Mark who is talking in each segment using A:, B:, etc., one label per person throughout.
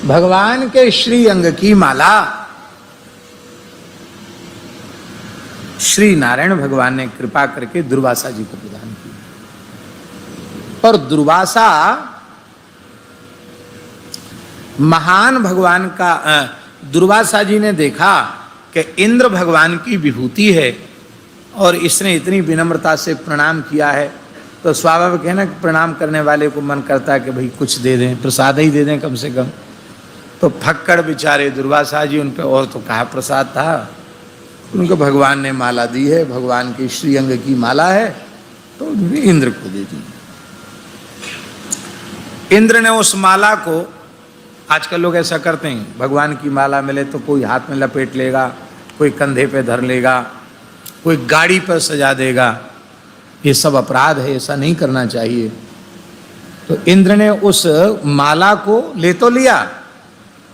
A: भगवान के श्री अंग की माला श्री नारायण भगवान ने कृपा करके दुर्वासा जी को प्रदान की। और दुर्वासा महान भगवान का दुर्वासा जी ने देखा कि इंद्र भगवान की विभूति है और इसने इतनी विनम्रता से प्रणाम किया है, तो स्वाभाविक है ना कि प्रणाम करने वाले को मन करता है कि भाई कुछ दे दें, प्रसाद ही दे दें कम से कम। तो फक्कड़ बेचारे दुर्वासा जी, उन पे और तो कहा प्रसाद था, उनको भगवान ने माला दी है, भगवान की श्रीअंग की माला है, तो इंद्र को दे दी। इंद्र ने उस माला को, आजकल लोग ऐसा करते हैं, भगवान की माला मिले तो कोई हाथ में लपेट लेगा, कोई कंधे पे धर लेगा, कोई गाड़ी पर सजा देगा। ये सब अपराध है, ऐसा नहीं करना चाहिए। तो इंद्र ने उस माला को ले तो लिया,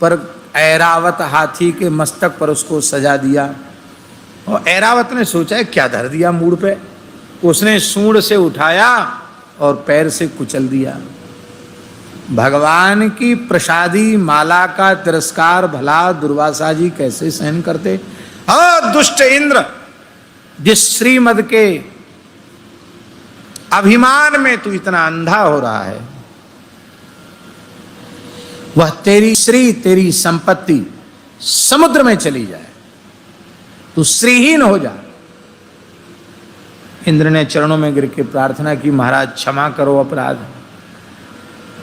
A: पर ऐरावत हाथी के मस्तक पर उसको सजा दिया। और ऐरावत ने सोचा क्या धर दिया मूड़ पे, उसने सूंड से उठाया और पैर से कुचल दिया। भगवान की प्रसादी माला का तिरस्कार भला दुर्वासा जी कैसे सहन करते। दुष्ट इंद्र, जिस श्रीमद के अभिमान में तू इतना अंधा हो रहा है, वह तेरी श्री, तेरी संपत्ति समुद्र में चली जाए, तू श्रीहीन हो जा। इंद्र ने चरणों में गिर के प्रार्थना की, महाराज क्षमा करो अपराध।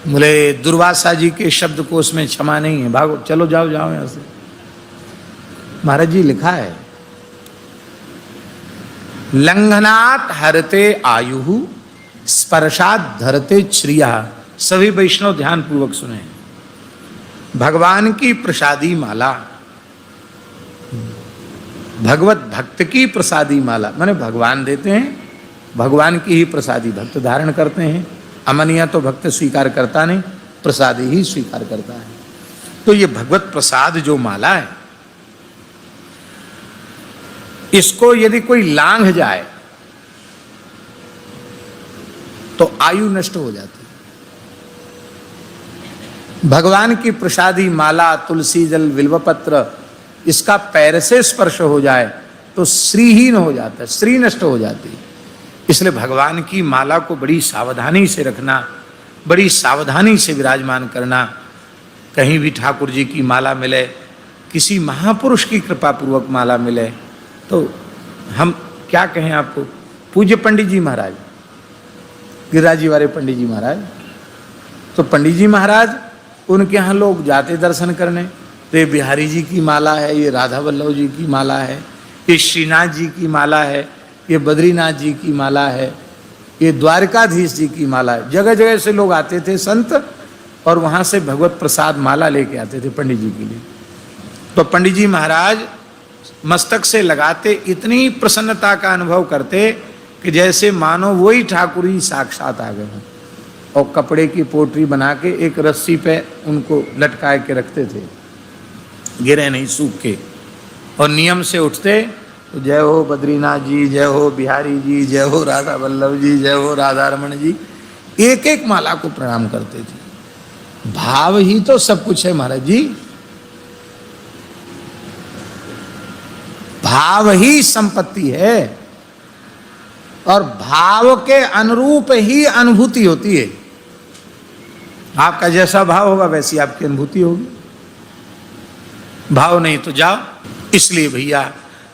A: बोले दुर्वासा जी के शब्द को उसमें क्षमा नहीं है, भागो, चलो जाओ जाओ यहां से। महाराज जी लिखा है, लंघनात् हरते आयु स्पर्शात् धरते श्रिया। सभी वैष्णव ध्यान पूर्वक सुने। भगवान की प्रसादी माला, भगवत भक्त की प्रसादी माला, माने भगवान देते हैं, भगवान की ही प्रसादी भक्त धारण करते हैं। अमनिया तो भक्त स्वीकार करता नहीं, प्रसादी ही स्वीकार करता है। तो ये भगवत प्रसाद जो माला है, इसको यदि कोई लांघ जाए तो आयु नष्ट हो जाती है। भगवान की प्रसादी माला, तुलसी जल, बिल्वपत्र, इसका पैर से स्पर्श हो जाए तो श्रीहीन हो जाता है, श्री नष्ट हो जाती है। इसलिए भगवान की माला को बड़ी सावधानी से रखना, बड़ी सावधानी से विराजमान करना। कहीं भी ठाकुर जी की माला मिले, किसी महापुरुष की कृपा पूर्वक माला मिले, तो हम क्या कहें आपको, पूज्य पंडित जी महाराज, गिरिराज जी वाले पंडित जी महाराज, तो पंडित जी महाराज उनके यहाँ लोग जाते दर्शन करने, तो ये बिहारी जी की माला है, ये राधा वल्लभ जी की माला है, ये श्रीनाथ जी की माला है, ये बद्रीनाथ जी की माला है, ये द्वारकाधीश जी की माला है। जगह जगह से लोग आते थे संत, और वहाँ से भगवत प्रसाद माला लेके आते थे पंडित जी के लिए। तो पंडित जी महाराज मस्तक से लगाते इतनी प्रसन्नता का अनुभव करते कि जैसे मानो वही ठाकुर ही साक्षात आ गए। और कपड़े की पोटरी बना के एक रस्सी पे उनको लटका के रखते थे, गिरे नहीं, सूख के। और नियम से उठते तो जय हो बद्रीनाथ जी, जय हो बिहारी जी, जय हो राधा वल्लभ जी, जय हो राधा रमण जी, एक एक माला को प्रणाम करते थे। भाव ही तो सब कुछ है महाराज जी, भाव ही संपत्ति है, और भाव के अनुरूप ही अनुभूति होती है। आपका जैसा भाव होगा वैसी आपकी अनुभूति होगी। भाव नहीं तो जाओ। इसलिए भैया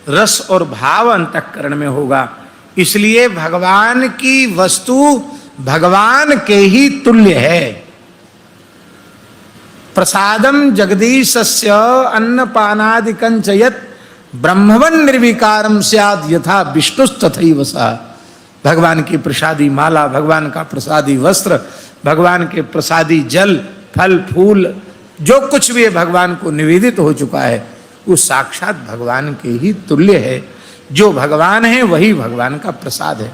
A: रस और भाव अंतःकरण में होगा। इसलिए भगवान की वस्तु भगवान के ही तुल्य है। प्रसादम जगदीशस्य अन्नपानादिकं च यत् ब्रह्मवन निर्विकारम स्यात् यथा विष्णुस्तथैव सा। भगवान की प्रसादी माला, भगवान का प्रसादी वस्त्र, भगवान के प्रसादी जल, फल, फूल, जो कुछ भी है भगवान को निवेदित हो चुका है, वो साक्षात भगवान के ही तुल्य है। जो भगवान है वही भगवान का प्रसाद है।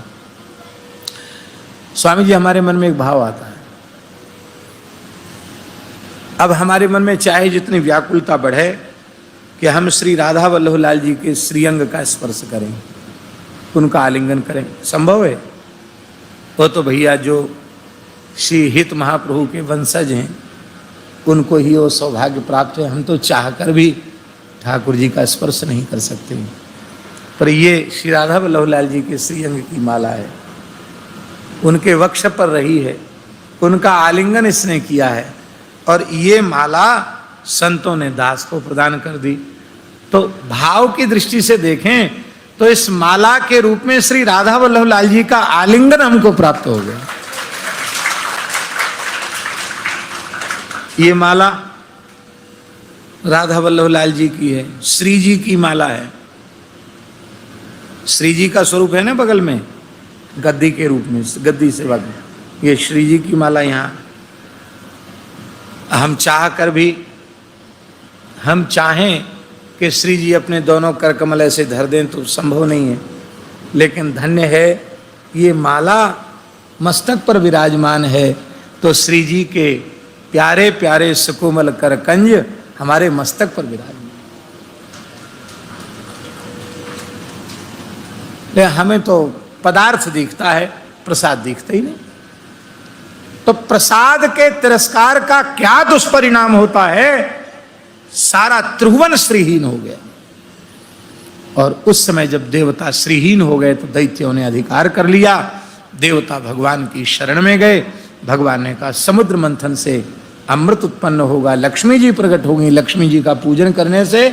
A: स्वामी जी, हमारे मन में एक भाव आता है, अब हमारे मन में चाहे जितनी व्याकुलता बढ़े कि हम श्री राधा वल्लभ लाल जी के श्रीअंग का स्पर्श करें, उनका आलिंगन करें, संभव है? वो तो भैया जो श्री हित महाप्रभु के वंशज हैं उनको ही वो सौभाग्य प्राप्त है। हम तो चाहकर भी ठाकुर जी का स्पर्श नहीं कर सकते, पर ये श्री राधा वल्लभ लाल जी के श्रीअंग की माला है, उनके वक्ष पर रही है, उनका आलिंगन इसने किया है, और ये माला संतों ने दास को प्रदान कर दी। तो भाव की दृष्टि से देखें तो इस माला के रूप में श्री राधा वल्लभ लाल जी का आलिंगन हमको प्राप्त हो गया। ये माला राधा वल्लभ लाल जी की है, श्री जी की माला है। श्री जी का स्वरूप है ना बगल में, गद्दी के रूप में, गद्दी से बगल, ये श्री जी की माला यहाँ। हम चाह कर भी, हम चाहें कि श्री जी अपने दोनों कर कमल ऐसे धर दें तो संभव नहीं है, लेकिन धन्य है ये माला मस्तक पर विराजमान है, तो श्री जी के प्यारे प्यारे सुकोमल कर कंज हमारे मस्तक पर विराजमान। हमें तो पदार्थ दिखता है, प्रसाद दिखता ही नहीं। तो प्रसाद के तिरस्कार का क्या दुष्परिणाम होता है, सारा त्रिभुवन श्रीहीन हो गया। और उस समय जब देवता श्रीहीन हो गए तो दैत्यों ने अधिकार कर लिया, देवता भगवान की शरण में गए। भगवान ने कहा समुद्र मंथन से अमृत उत्पन्न होगा, लक्ष्मी जी प्रकट होंगी, लक्ष्मी जी का पूजन करने से